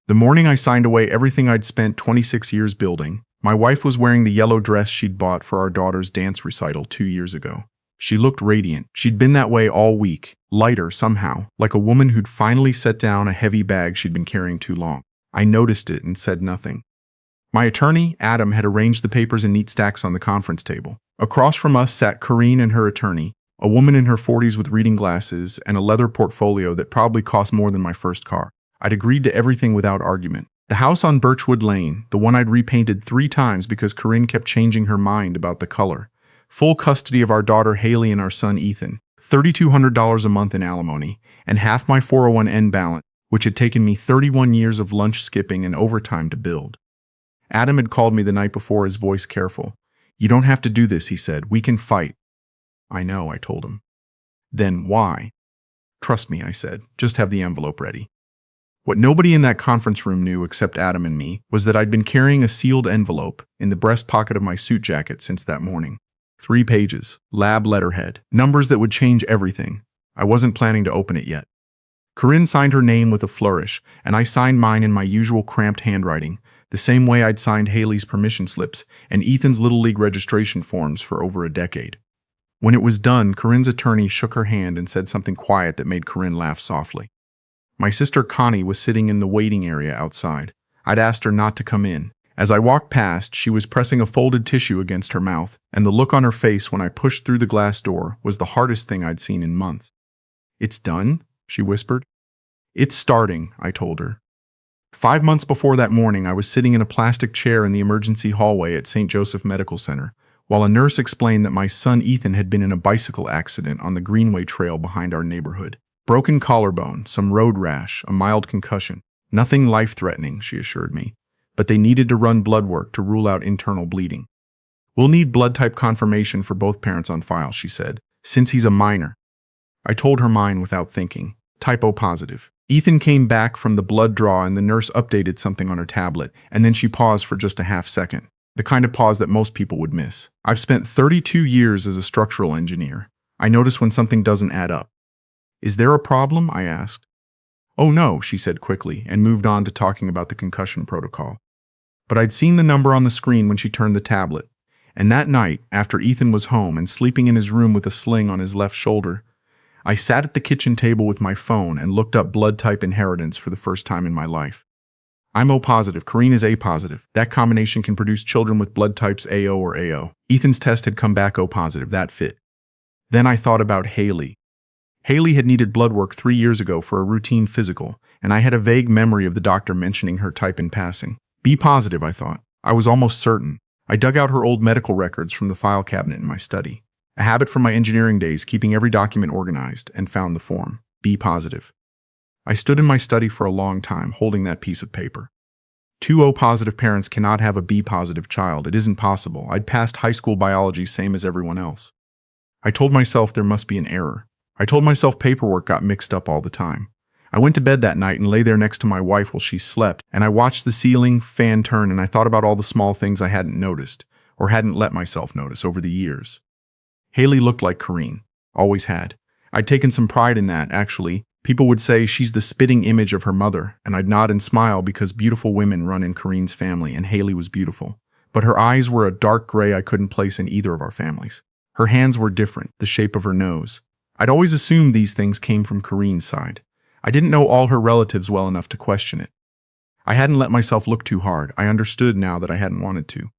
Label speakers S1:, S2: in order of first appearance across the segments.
S1: The morning I signed away everything I'd spent 26 years building, my wife was wearing the yellow dress she'd bought for our daughter's dance recital 2 years ago. She looked radiant. She'd been that way all week, lighter somehow, like a woman who'd finally set down a heavy bag she'd been carrying too long. I noticed it and said nothing. My attorney, Adam, had arranged the papers in neat stacks on the conference table. Across from us sat Corinne and her attorney, a woman in her 40s with reading glasses and a leather portfolio that probably cost more than my first car. I'd agreed to everything without argument. The house on Birchwood Lane, the one I'd repainted 3 times because Corinne kept changing her mind about the color. Full custody of our daughter Haley and our son Ethan. $3,200 a month in alimony, and half my 401(n) balance, which had taken me 31 years of lunch skipping and overtime to build. Adam had called me the night before, his voice careful. "You don't have to do this," he said. "We can fight." "I know," I told him. "Then why?" "Trust me," I said. "Just have the envelope ready." What nobody in that conference room knew except Adam and me was that I'd been carrying a sealed envelope in the breast pocket of my suit jacket since that morning. 3 pages, lab letterhead, numbers that would change everything. I wasn't planning to open it yet. Corinne signed her name with a flourish, and I signed mine in my usual cramped handwriting, the same way I'd signed Haley's permission slips and Ethan's Little League registration forms for over a decade. When it was done, Corinne's attorney shook her hand and said something quiet that made Corinne laugh softly. My sister Connie was sitting in the waiting area outside. I'd asked her not to come in. As I walked past, she was pressing a folded tissue against her mouth, and the look on her face when I pushed through the glass door was the hardest thing I'd seen in months. "It's done?" she whispered. "It's starting," I told her. 5 months before that morning, I was sitting in a plastic chair in the emergency hallway at St. Joseph Medical Center, while a nurse explained that my son Ethan had been in a bicycle accident on the Greenway Trail behind our neighborhood. Broken collarbone, some road rash, a mild concussion. Nothing life-threatening, she assured me. But they needed to run blood work to rule out internal bleeding. "We'll need blood type confirmation for both parents on file," she said, "since he's a minor." I told her mine without thinking. Type O positive. Ethan came back from the blood draw and the nurse updated something on her tablet, and then she paused for just a half second. The kind of pause that most people would miss. I've spent 32 years as a structural engineer. I notice when something doesn't add up. "Is there a problem?" I asked. "Oh no," she said quickly, and moved on to talking about the concussion protocol. But I'd seen the number on the screen when she turned the tablet, and that night, after Ethan was home and sleeping in his room with a sling on his left shoulder, I sat at the kitchen table with my phone and looked up blood type inheritance for the first time in my life. I'm O positive, Corinne is A positive. That combination can produce children with blood types AO or AO. Ethan's test had come back O positive, that fit. Then I thought about Haley. Haley had needed blood work 3 years ago for a routine physical, and I had a vague memory of the doctor mentioning her type in passing. B positive, I thought. I was almost certain. I dug out her old medical records from the file cabinet in my study. A habit from my engineering days, keeping every document organized, and found the form. B positive. I stood in my study for a long time, holding that piece of paper. 2 O positive parents cannot have a B positive child. It isn't possible. I'd passed high school biology same as everyone else. I told myself there must be an error. I told myself paperwork got mixed up all the time. I went to bed that night and lay there next to my wife while she slept, and I watched the ceiling fan turn and I thought about all the small things I hadn't noticed, or hadn't let myself notice over the years. Haley looked like Corinne. Always had. I'd taken some pride in that, actually. People would say she's the spitting image of her mother, and I'd nod and smile because beautiful women run in Corinne's family, and Haley was beautiful. But her eyes were a dark gray I couldn't place in either of our families. Her hands were different, the shape of her nose. I'd always assumed these things came from Corinne's side. I didn't know all her relatives well enough to question it. I hadn't let myself look too hard. I understood now that I hadn't wanted to.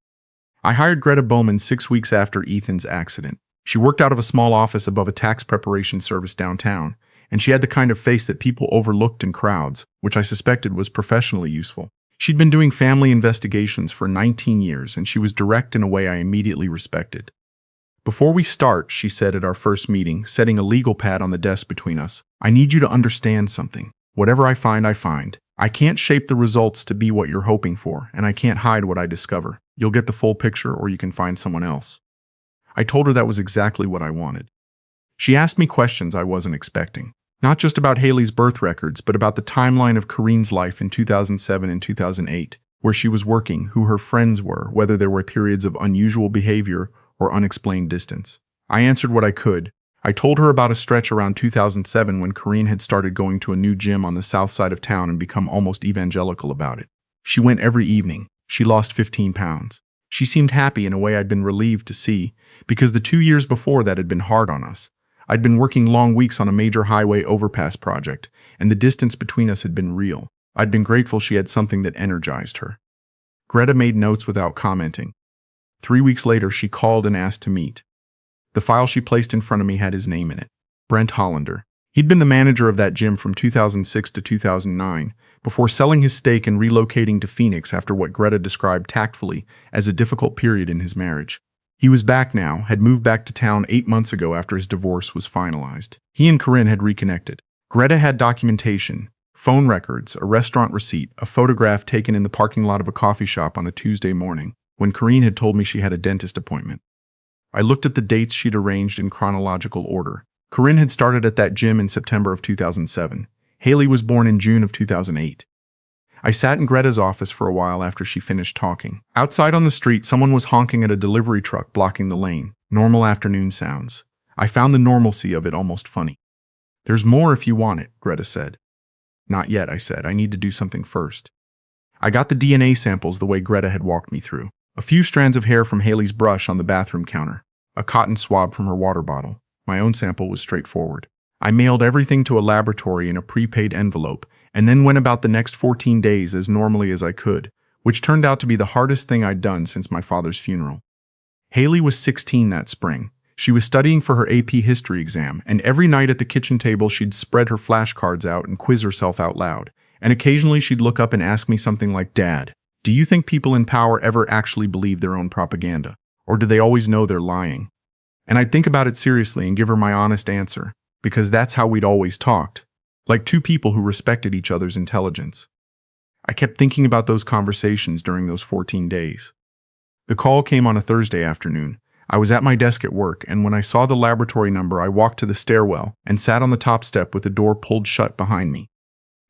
S1: I hired Greta Bowman 6 weeks after Ethan's accident. She worked out of a small office above a tax preparation service downtown, and she had the kind of face that people overlooked in crowds, which I suspected was professionally useful. She'd been doing family investigations for 19 years, and she was direct in a way I immediately respected. "Before we start," she said at our first meeting, setting a legal pad on the desk between us, "I need you to understand something. Whatever I find, I find. I can't shape the results to be what you're hoping for, and I can't hide what I discover. You'll get the full picture, or you can find someone else." I told her that was exactly what I wanted. She asked me questions I wasn't expecting. Not just about Haley's birth records, but about the timeline of Corinne's life in 2007 and 2008, where she was working, who her friends were, whether there were periods of unusual behavior or unexplained distance. I answered what I could. I told her about a stretch around 2007 when Corinne had started going to a new gym on the south side of town and become almost evangelical about it. She went every evening. She lost 15 pounds. She seemed happy in a way I'd been relieved to see, because the 2 years before that had been hard on us. I'd been working long weeks on a major highway overpass project, and the distance between us had been real. I'd been grateful she had something that energized her. Greta made notes without commenting. 3 weeks later, she called and asked to meet. The file she placed in front of me had his name in it, Brent Hollander. He'd been the manager of that gym from 2006 to 2009, before selling his stake and relocating to Phoenix after what Greta described tactfully as a difficult period in his marriage. He was back now, had moved back to town 8 months ago after his divorce was finalized. He and Corinne had reconnected. Greta had documentation, phone records, a restaurant receipt, a photograph taken in the parking lot of a coffee shop on a Tuesday morning, when Corinne had told me she had a dentist appointment. I looked at the dates she'd arranged in chronological order. Corinne had started at that gym in September of 2007. Haley was born in June of 2008. I sat in Greta's office for a while after she finished talking. Outside on the street, someone was honking at a delivery truck blocking the lane. Normal afternoon sounds. I found the normalcy of it almost funny. "There's more if you want it," Greta said. "Not yet," I said. "I need to do something first." I got the DNA samples the way Greta had walked me through. A few strands of hair from Haley's brush on the bathroom counter. A cotton swab from her water bottle. My own sample was straightforward. I mailed everything to a laboratory in a prepaid envelope, and then went about the next 14 days as normally as I could, which turned out to be the hardest thing I'd done since my father's funeral. Haley was 16 that spring. She was studying for her AP history exam, and every night at the kitchen table she'd spread her flashcards out and quiz herself out loud. And occasionally she'd look up and ask me something like, "Dad, do you think people in power ever actually believe their own propaganda? Or do they always know they're lying?" And I'd think about it seriously and give her my honest answer, because that's how we'd always talked, like two people who respected each other's intelligence. I kept thinking about those conversations during those 14 days. The call came on a Thursday afternoon. I was at my desk at work, and when I saw the laboratory number, I walked to the stairwell and sat on the top step with the door pulled shut behind me.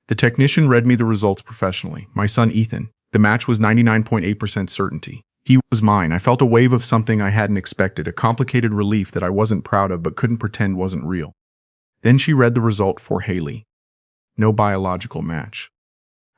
S1: The technician read me the results professionally. My son Ethan. The match was 99.8% certainty. He was mine. I felt a wave of something I hadn't expected, a complicated relief that I wasn't proud of but couldn't pretend wasn't real. Then she read the result for Haley. No biological match.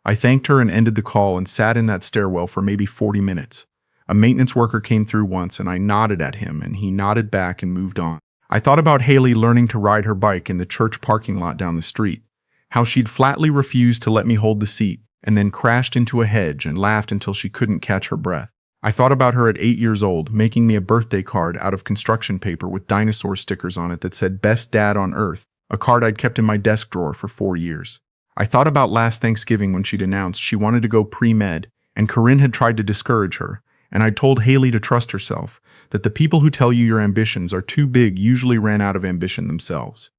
S1: I thanked her and ended the call and sat in that stairwell for maybe 40 minutes. A maintenance worker came through once and I nodded at him and he nodded back and moved on. I thought about Haley learning to ride her bike in the church parking lot down the street, how she'd flatly refused to let me hold the seat and then crashed into a hedge and laughed until she couldn't catch her breath. I thought about her at 8 years old, making me a birthday card out of construction paper with dinosaur stickers on it that said "Best Dad on Earth," a card I'd kept in my desk drawer for 4 years. I thought about last Thanksgiving when she'd announced she wanted to go pre-med, and Corinne had tried to discourage her, and I'd told Haley to trust herself, that the people who tell you your ambitions are too big usually ran out of ambition themselves.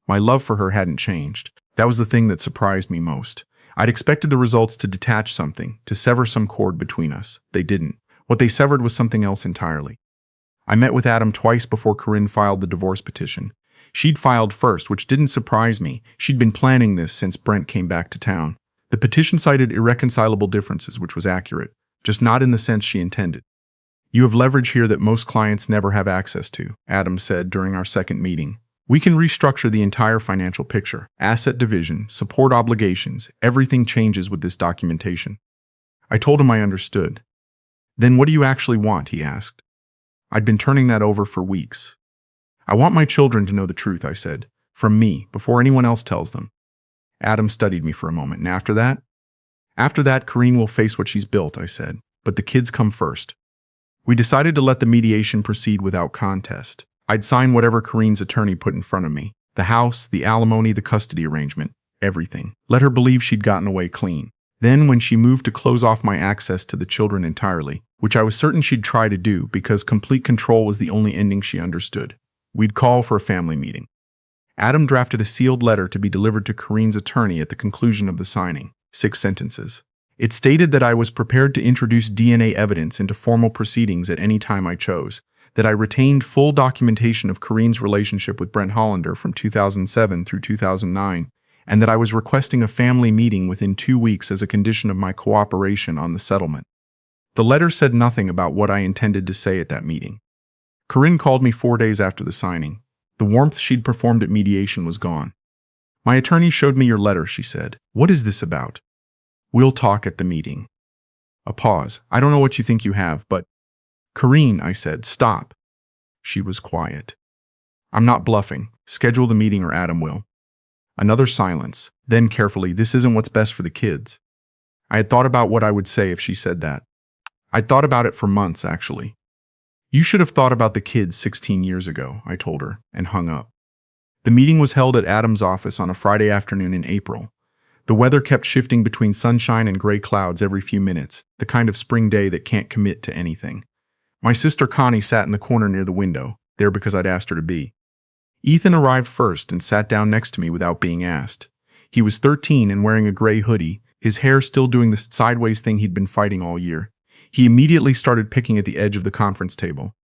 S1: My love for her hadn't changed. That was the thing that surprised me most. I'd expected the results to detach something, to sever some cord between us. They didn't. What they severed was something else entirely. I met with Adam twice before Corinne filed the divorce petition. She'd filed first, which didn't surprise me. She'd been planning this since Brent came back to town. The petition cited irreconcilable differences, which was accurate, just not in the sense she intended. "You have leverage here that most clients never have access to," Adam said during our second meeting. "We can restructure the entire financial picture, asset division, support obligations, everything changes with this documentation." I told him I understood. "Then what do you actually want?" he asked. I'd been turning that over for weeks. "I want my children to know the truth," I said, "from me, before anyone else tells them." Adam studied me for a moment, and after that? "After that, Corinne will face what she's built," I said, "but the kids come first." We decided to let the mediation proceed without contest. I'd sign whatever Corinne's attorney put in front of me. The house, the alimony, the custody arrangement, everything. Let her believe she'd gotten away clean. Then, when she moved to close off my access to the children entirely, which I was certain she'd try to do because complete control was the only ending she understood, we'd call for a family meeting. Adam drafted a sealed letter to be delivered to Corinne's attorney at the conclusion of the signing. 6 sentences. It stated that I was prepared to introduce DNA evidence into formal proceedings at any time I chose, that I retained full documentation of Corinne's relationship with Brent Hollander from 2007 through 2009, and that I was requesting a family meeting within 2 weeks as a condition of my cooperation on the settlement. The letter said nothing about what I intended to say at that meeting. Corinne called me 4 days after the signing. The warmth she'd performed at mediation was gone. My attorney showed me your letter, she said. What is this about? We'll talk at the meeting. A pause. I don't know what you think you have, but... Corrine, I said, stop. She was quiet. I'm not bluffing. Schedule the meeting or Adam will. Another silence. Then carefully, this isn't what's best for the kids. I had thought about what I would say if she said that. I'd thought about it for months, actually. You should have thought about the kids 16 years ago, I told her, and hung up. The meeting was held at Adam's office on a Friday afternoon in April. The weather kept shifting between sunshine and gray clouds every few minutes, the kind of spring day that can't commit to anything. My sister Connie sat in the corner near the window, there because I'd asked her to be. Ethan arrived first and sat down next to me without being asked. He was 13 and wearing a gray hoodie, his hair still doing the sideways thing he'd been fighting all year. He immediately started picking at the edge of the conference table.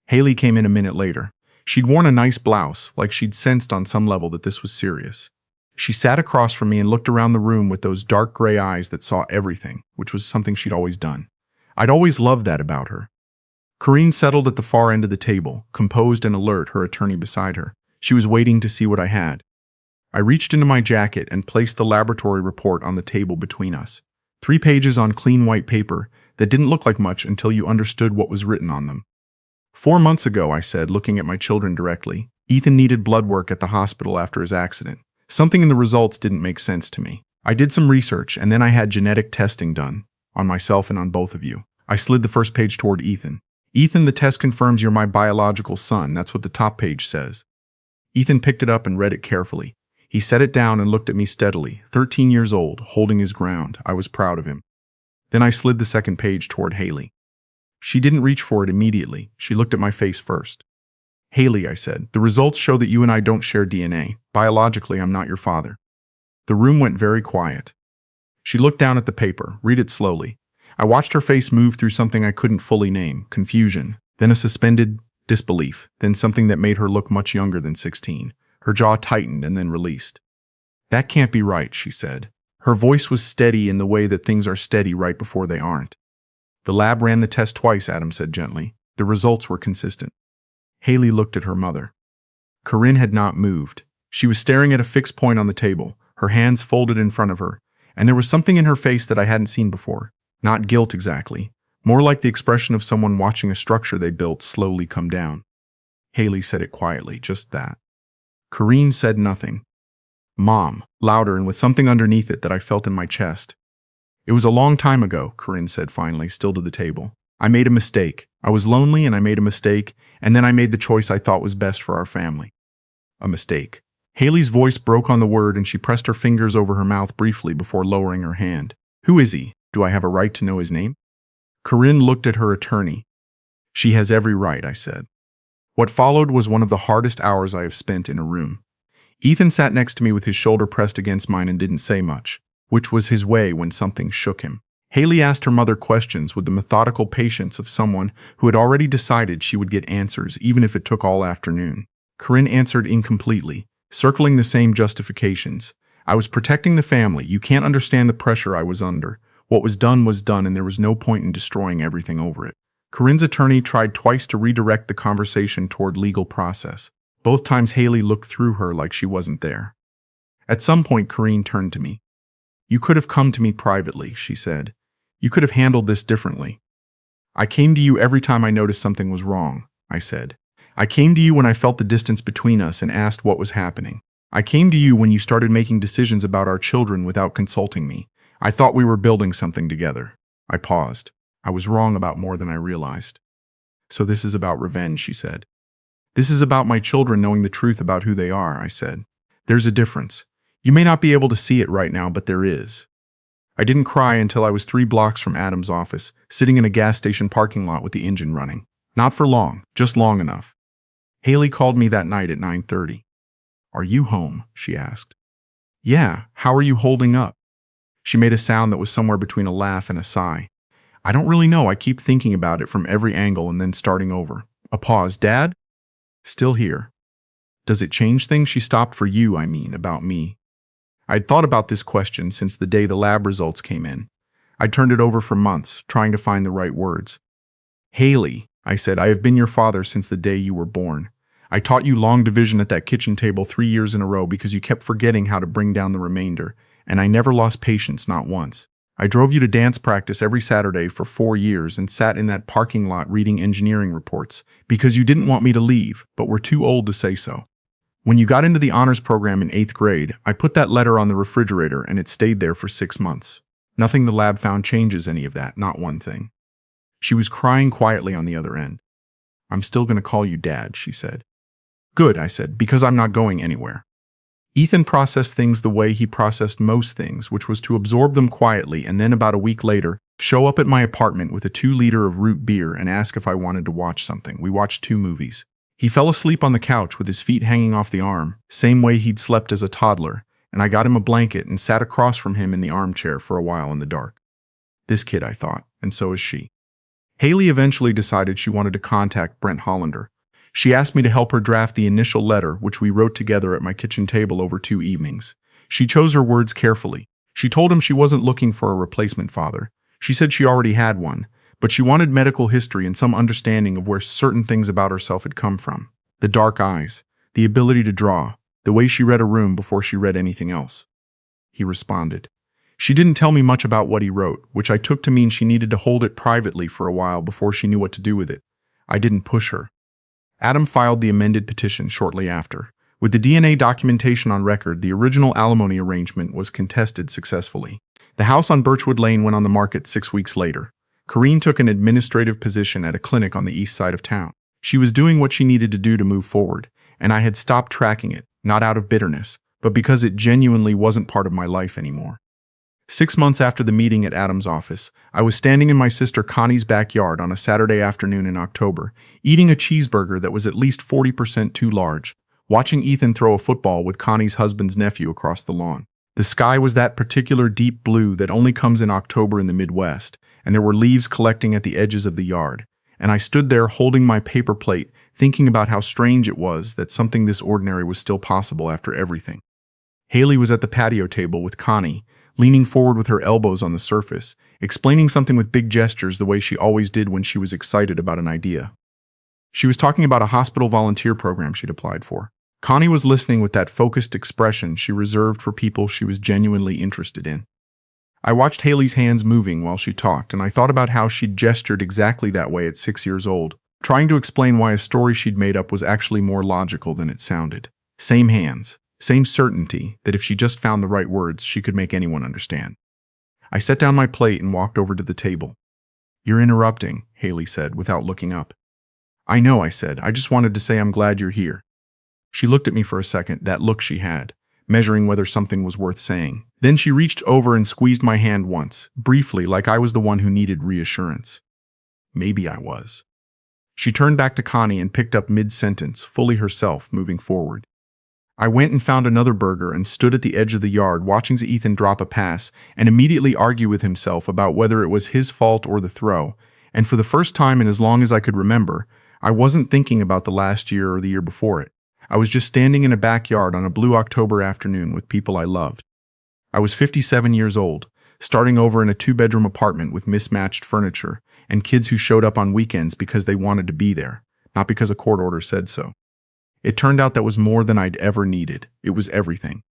S1: Haley came in a minute later. She'd worn a nice blouse, like she'd sensed on some level that this was serious. She sat across from me and looked around the room with those dark gray eyes that saw everything, which was something she'd always done. I'd always loved that about her. Corrine settled at the far end of the table, composed and alert, her attorney beside her. She was waiting to see what I had. I reached into my jacket and placed the laboratory report on the table between us. 3 pages on clean white paper that didn't look like much until you understood what was written on them. 4 months ago, I said, looking at my children directly, Ethan needed blood work at the hospital after his accident. Something in the results didn't make sense to me. I did some research, and then I had genetic testing done, on myself and on both of you. I slid the first page toward Ethan. Ethan, the test confirms you're my biological son. That's what the top page says. Ethan picked it up and read it carefully. He set it down and looked at me steadily, 13 years old, holding his ground. I was proud of him. Then I slid the second page toward Haley. She didn't reach for it immediately. She looked at my face first. Haley, I said, the results show that you and I don't share DNA. Biologically, I'm not your father. The room went very quiet. She looked down at the paper, read it slowly. I watched her face move through something I couldn't fully name, confusion, then a suspended disbelief, then something that made her look much younger than 16. Her jaw tightened and then released. That can't be right, she said. Her voice was steady in the way that things are steady right before they aren't. The lab ran the test twice, Adam said gently. The results were consistent. Haley looked at her mother. Corinne had not moved. She was staring at a fixed point on the table, her hands folded in front of her, and there was something in her face that I hadn't seen before. Not guilt exactly, more like the expression of someone watching a structure they built slowly come down. Haley said it quietly, just that. Corinne said nothing. Mom, louder and with something underneath it that I felt in my chest. It was a long time ago, Corinne said finally, still to the table. I made a mistake. I was lonely and I made a mistake, and then I made the choice I thought was best for our family. A mistake. Haley's voice broke on the word and she pressed her fingers over her mouth briefly before lowering her hand. Who is he? Do I have a right to know his name? Corinne looked at her attorney. She has every right, I said. What followed was one of the hardest hours I have spent in a room. Ethan sat next to me with his shoulder pressed against mine and didn't say much, which was his way when something shook him. Haley asked her mother questions with the methodical patience of someone who had already decided she would get answers even if it took all afternoon. Corinne answered incompletely, circling the same justifications. I was protecting the family. You can't understand the pressure I was under. What was done, and there was no point in destroying everything over it. Corinne's attorney tried twice to redirect the conversation toward legal process. Both times Haley looked through her like she wasn't there. At some point, Corinne turned to me. You could have come to me privately, she said. You could have handled this differently. I came to you every time I noticed something was wrong, I said. I came to you when I felt the distance between us and asked what was happening. I came to you when you started making decisions about our children without consulting me. I thought we were building something together. I paused. I was wrong about more than I realized. So this is about revenge, she said. This is about my children knowing the truth about who they are, I said. There's a difference. You may not be able to see it right now, but there is. I didn't cry until I was 3 blocks from Adam's office, sitting in a gas station parking lot with the engine running. Not for long, just long enough. Haley called me that night at 9:30. Are you home? She asked. Yeah, how are you holding up? She made a sound that was somewhere between a laugh and a sigh. I don't really know. I keep thinking about it from every angle and then starting over. A pause. Dad? Still here. Does it change things? She stopped. For you, I mean, about me. I'd thought about this question since the day the lab results came in. I'd turned it over for months, trying to find the right words. Haley, I said, I have been your father since the day you were born. I taught you long division at that kitchen table 3 years in a row because you kept forgetting how to bring down the remainder, and I never lost patience, not once. I drove you to dance practice every Saturday for 4 years and sat in that parking lot reading engineering reports because you didn't want me to leave, but were too old to say so. When you got into the honors program in 8th grade, I put that letter on the refrigerator and it stayed there for 6 months. Nothing the lab found changes any of that, not one thing. She was crying quietly on the other end. I'm still going to call you Dad, she said. Good, I said, because I'm not going anywhere. Ethan processed things the way he processed most things, which was to absorb them quietly and then about a week later, show up at my apartment with a 2-liter of root beer and ask if I wanted to watch something. We watched 2 movies. He fell asleep on the couch with his feet hanging off the arm, same way he'd slept as a toddler, and I got him a blanket and sat across from him in the armchair for a while in the dark. This kid, I thought, and so is she. Haley eventually decided she wanted to contact Brent Hollander. She asked me to help her draft the initial letter, which we wrote together at my kitchen table over 2 evenings. She chose her words carefully. She told him she wasn't looking for a replacement father. She said she already had one, but she wanted medical history and some understanding of where certain things about herself had come from. The dark eyes, the ability to draw, the way she read a room before she read anything else. He responded. She didn't tell me much about what he wrote, which I took to mean she needed to hold it privately for a while before she knew what to do with it. I didn't push her. Adam filed the amended petition shortly after. With the DNA documentation on record, the original alimony arrangement was contested successfully. The house on Birchwood Lane went on the market 6 weeks later. Corrine took an administrative position at a clinic on the east side of town. She was doing what she needed to do to move forward, and I had stopped tracking it, not out of bitterness, but because it genuinely wasn't part of my life anymore. 6 months after the meeting at Adam's office, I was standing in my sister Connie's backyard on a Saturday afternoon in October, eating a cheeseburger that was at least 40% too large, watching Ethan throw a football with Connie's husband's nephew across the lawn. The sky was that particular deep blue that only comes in October in the Midwest, and there were leaves collecting at the edges of the yard, and I stood there holding my paper plate, thinking about how strange it was that something this ordinary was still possible after everything. Haley was at the patio table with Connie, leaning forward with her elbows on the surface, explaining something with big gestures the way she always did when she was excited about an idea. She was talking about a hospital volunteer program she'd applied for. Connie was listening with that focused expression she reserved for people she was genuinely interested in. I watched Haley's hands moving while she talked, and I thought about how she'd gestured exactly that way at 6 years old, trying to explain why a story she'd made up was actually more logical than it sounded. Same hands. Same certainty that if she just found the right words, she could make anyone understand. I set down my plate and walked over to the table. You're interrupting, Haley said, without looking up. I know, I said. I just wanted to say I'm glad you're here. She looked at me for a second, that look she had, measuring whether something was worth saying. Then she reached over and squeezed my hand once, briefly, like I was the one who needed reassurance. Maybe I was. She turned back to Connie and picked up mid-sentence, fully herself, moving forward. I went and found another burger and stood at the edge of the yard watching Ethan drop a pass and immediately argue with himself about whether it was his fault or the throw, and for the first time in as long as I could remember, I wasn't thinking about the last year or the year before it. I was just standing in a backyard on a blue October afternoon with people I loved. I was 57 years old, starting over in a 2-bedroom apartment with mismatched furniture and kids who showed up on weekends because they wanted to be there, not because a court order said so. It turned out that was more than I'd ever needed. It was everything.